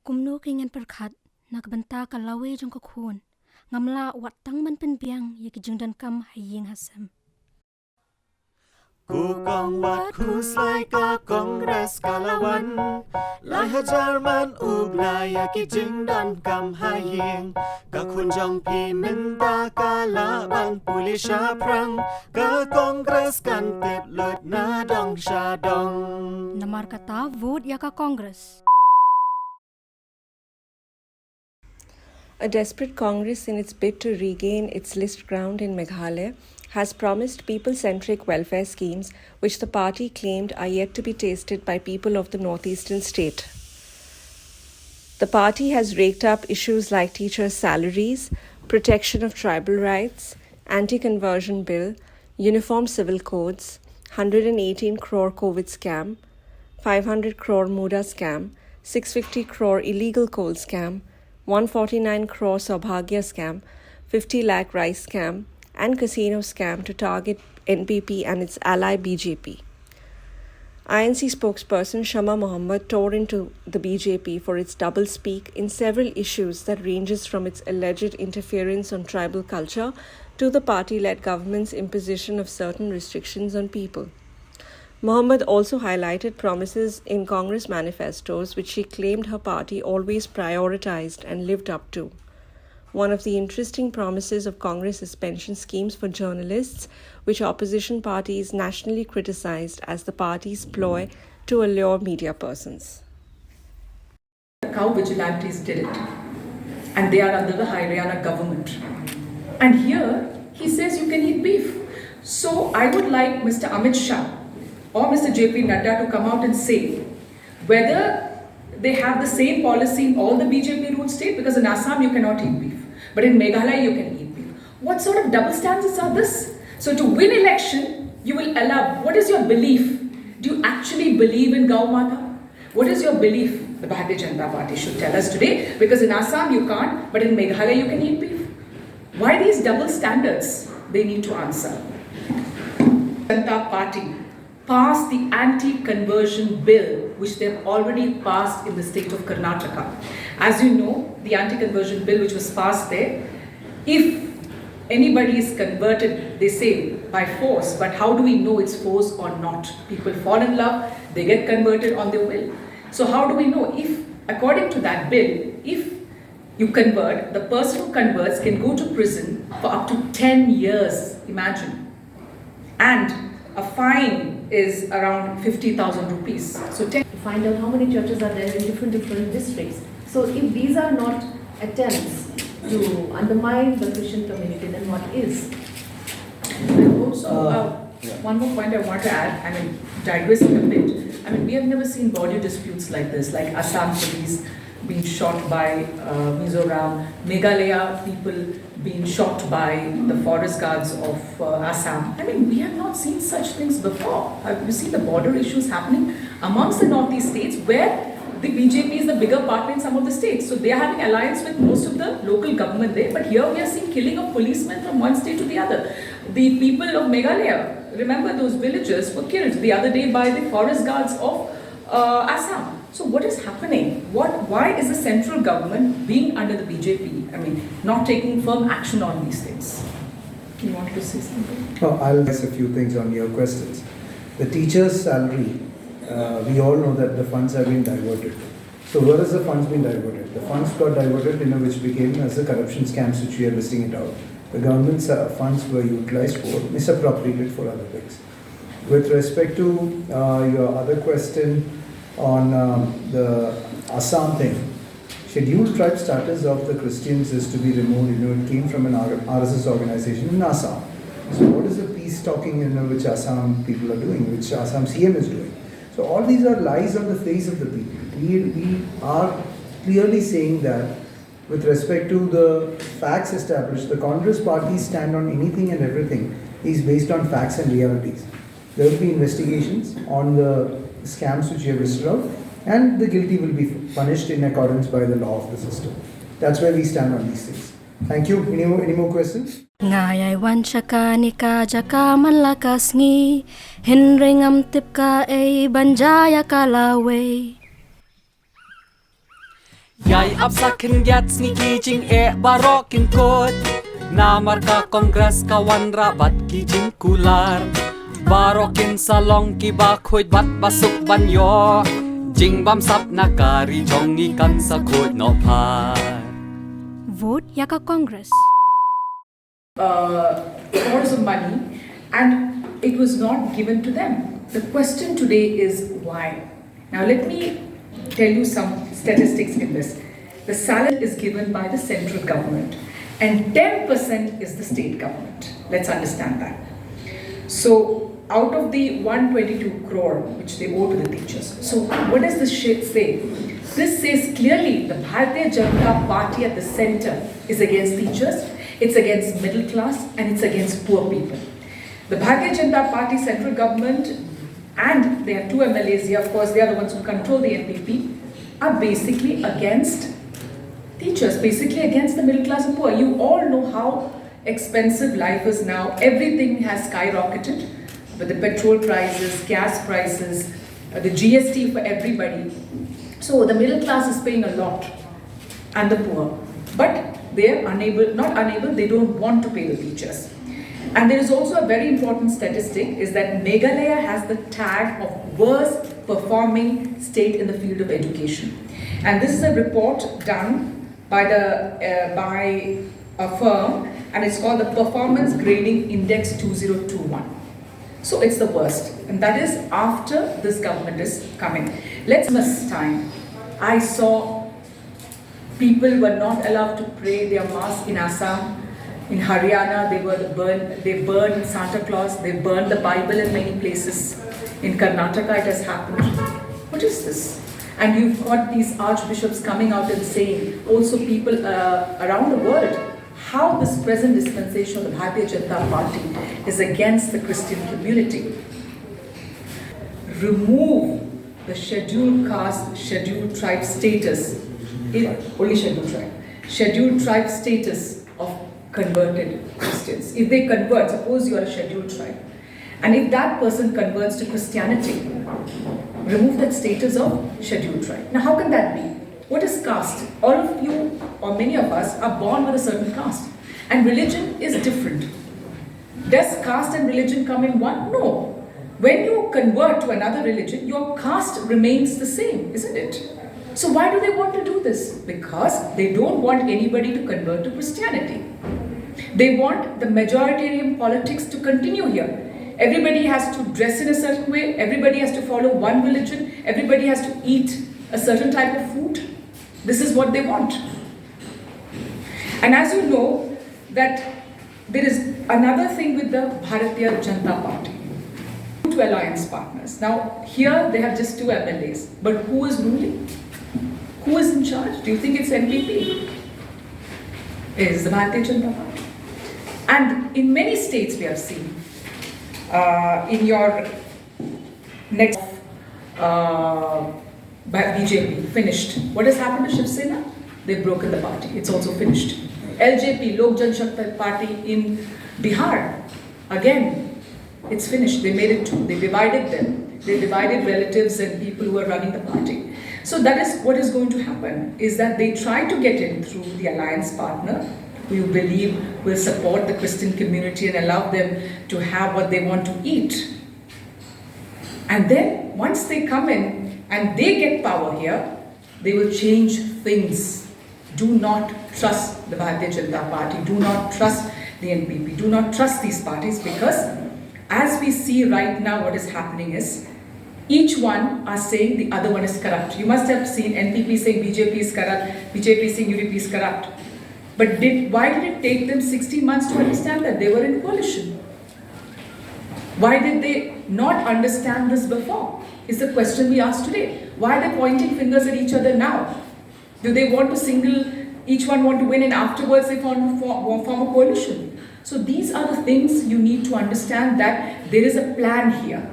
kumno kingan perkhat nakbanta kalawe jong kakhun ngamla watang man penbiang yakijungdan kam haying hasam Ku kong wat kuslai ka kongres kalawan Lai hajar man uglaya ki jingdan kam haying Ka kunjong pi minta kala ban pulisha prang Ka kongres kan tip lut na dong sha dong namar kata vote yaka Congress. A desperate Congress in its bid to regain its list ground in Meghalaya has promised people-centric welfare schemes which the party claimed are yet to be tasted by people of the northeastern state. The party has raked up issues like teachers' salaries, protection of tribal rights, anti-conversion bill, uniform civil codes, 118 crore COVID scam, 500 crore Muda scam, 650 crore illegal coal scam, 149 crore Saubhagya scam, 50 lakh rice scam, and casino scam to target NPP and its ally BJP. INC spokesperson Shama Mohammed tore into the BJP for its double-speak in several issues that ranges from its alleged interference on tribal culture to the party-led government's imposition of certain restrictions on people. Mohammed also highlighted promises in Congress manifestos which she claimed her party always prioritized and lived up to. One of the interesting promises of Congress is pension schemes for journalists, which opposition parties nationally criticized as the party's ploy to allure media persons. Cow vigilantes did it, and they are under the Haryana government. And here he says you can eat beef. So I would like Mr. Amit Shah or Mr. JP Nadda to come out and say whether they have the same policy in all the BJP ruled states, because in Assam you cannot eat beef, but in Meghalaya you can eat beef. What sort of double standards are this? So to win election, you will allow, what is your belief? Do you actually believe in Gau Mata? What is your belief? The Bharatiya Janata Party should tell us today, because in Assam you can't, but in Meghalaya you can eat beef. Why these double standards? They need to answer. Janata Party passed the anti-conversion bill, which they've already passed in the state of Karnataka. As you know, the anti-conversion bill which was passed there, if anybody is converted, they say by force, but how do we know it's force or not? People fall in love, they get converted on their will. So how do we know if, according to that bill, if you convert, the person who converts can go to prison for up to 10 years, imagine. And a fine is around 50,000 rupees. So to find out how many churches are there in different districts. So if these are not attempts to undermine the Christian community, then what is? And also, one more point I want to add, digressing a bit. We have never seen border disputes like this, like Assam police being shot by Mizoram, Meghalaya people being shot by the forest guards of Assam. We have not seen such things before. Have you seen the border issues happening amongst the northeast states where the BJP is the bigger partner in some of the states? So they are having alliance with most of the local government there. But here we are seeing killing of policemen from one state to the other. The people of Meghalaya, remember those villagers were killed the other day by the forest guards of Assam. So what is happening? Why is the central government being under the BJP? Not taking firm action on these things? You wanted to say something? I'll ask a few things on your questions. The teacher's salary, we all know that the funds have been diverted. So where has the funds been diverted? The funds got diverted, which became as the corruption scams which we are listing it out. The government's funds were utilized for, misappropriated for other things. With respect to your other question on the Assam thing, scheduled tribe status of the Christians is to be removed. It came from an RSS organization in Assam. So what is the peace talking which Assam people are doing, which Assam CM is doing? So all these are lies on the face of the people. We are clearly saying that with respect to the facts established, the Congress parties stand on anything and everything is based on facts and realities. There will be investigations on the scams which you have listed out, and the guilty will be punished in accordance by the law of the system. That's where we stand on these things. Thank you. Any more questions? Ngayay wan chaka nika jaka malakas ngi hinringam tipka ay banjaya kalawe Yai apsakin gats ni kijing barokin kot. Namar ka kongres kawan rabat kijing kular. Barokin salong ki bakhoi bat basuk banyo. Jing bam sap nakari jongi kan sa khoi no par. Vote yaka Congress. Crores of money, and it was not given to them. The question today is why? Now let me tell you some statistics in this. The salary is given by the central government and 10% is the state government. Let's understand that. So out of the 122 crore which they owe to the teachers. So what does this say? This says clearly the Bharatiya Janata Party at the center is against teachers, it's against middle class, and it's against poor people. The Bharatiya Janata Party central government, and they have two MLAs here, of course, they are the ones who control the NPP, are basically against teachers, basically against the middle class and poor. You all know how expensive life is now. Everything has skyrocketed, with the petrol prices, gas prices, the GST for everybody. So the middle class is paying a lot, and the poor. But they are they don't want to pay the teachers. And there is also a very important statistic is that Meghalaya has the tag of worst performing state in the field of education. And this is a report done by a firm, and it's called the Performance Grading Index 2021. So it's the worst, and that is after this government is coming. Let's miss time. I saw people were not allowed to pray their mass in Assam. In Haryana, they burned Santa Claus, they burned the Bible in many places. In Karnataka, it has happened. What is this? And you've got these archbishops coming out and saying, also people around the world, how this present dispensation of the Bharatiya Janata Party is against the Christian community. Remove the scheduled caste, scheduled tribe status, only scheduled tribe status of converted Christians. If they convert, suppose you are a scheduled tribe, and if that person converts to Christianity, remove that status of scheduled tribe. Now how can that be? What is caste? All of you, or many of us, are born with a certain caste, and religion is different. Does caste and religion come in one? No. When you convert to another religion, your caste remains the same, isn't it? So why do they want to do this? Because they don't want anybody to convert to Christianity. They want the majoritarian politics to continue here. Everybody has to dress in a certain way, everybody has to follow one religion, everybody has to eat a certain type of food. This is what they want. And as you know, that there is another thing with the Bharatiya Janata Party. Two alliance partners. Now, here they have just two MLAs, but who is ruling? Who is in charge? Do you think it's NPP? It is the Bharatiya Janata Party. And in many states we have seen, in your next BJP, finished. What has happened to Shiv Sena? They've broken the party. It's also finished. LJP, Lok Janshakti Party in Bihar, again, it's finished. They made it two. They divided them. They divided relatives and people who are running the party. So that is what is going to happen, is that they try to get in through the alliance partner, who you believe will support the Christian community and allow them to have what they want to eat. And then once they come in and they get power here, they will change things. Do not trust the Bharatiya Janata Party. Do not trust the NPP. Do not trust these parties, because as we see right now, what is happening is each one are saying the other one is corrupt. You must have seen NPP saying BJP is corrupt, BJP saying UDP is corrupt. But why did it take them 60 months to understand that? They were in coalition. Why did they not understand this before? Is the question we ask today. Why are they pointing fingers at each other now? Do they want to each one want to win, and afterwards they form a coalition? So these are the things you need to understand, that there is a plan here.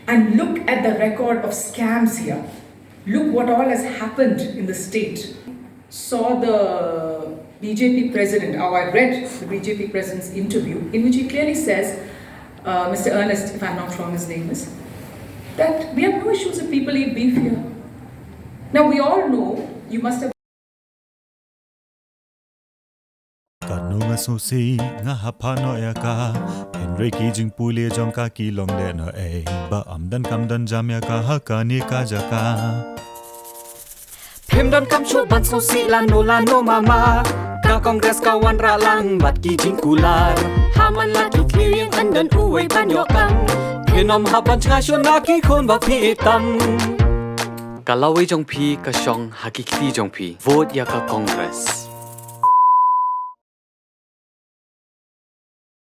And look at the record of scams here. Look what all has happened in the state. Saw the BJP president, I read the BJP president's interview, in which he clearly says, Mr. Ernest, if I'm not wrong his name is, that we have no issues if people eat beef here. Now we all know, you must have no nga so si nga hapa no ya ka pen re ki jing pule jong ka ki long le no e ba amdan kam dan jam ya ka ha ka ni ka ja ka Phim don kam chu ban so si la no mama ka congress ka wan ra lang bat ki jing kular haman la ki clearing andan uwei ban yo kam phenom ha ban cha shon na ki khon ba phi tam ka lawi jong phi ka shong ha ki jong phi vote ya ka congress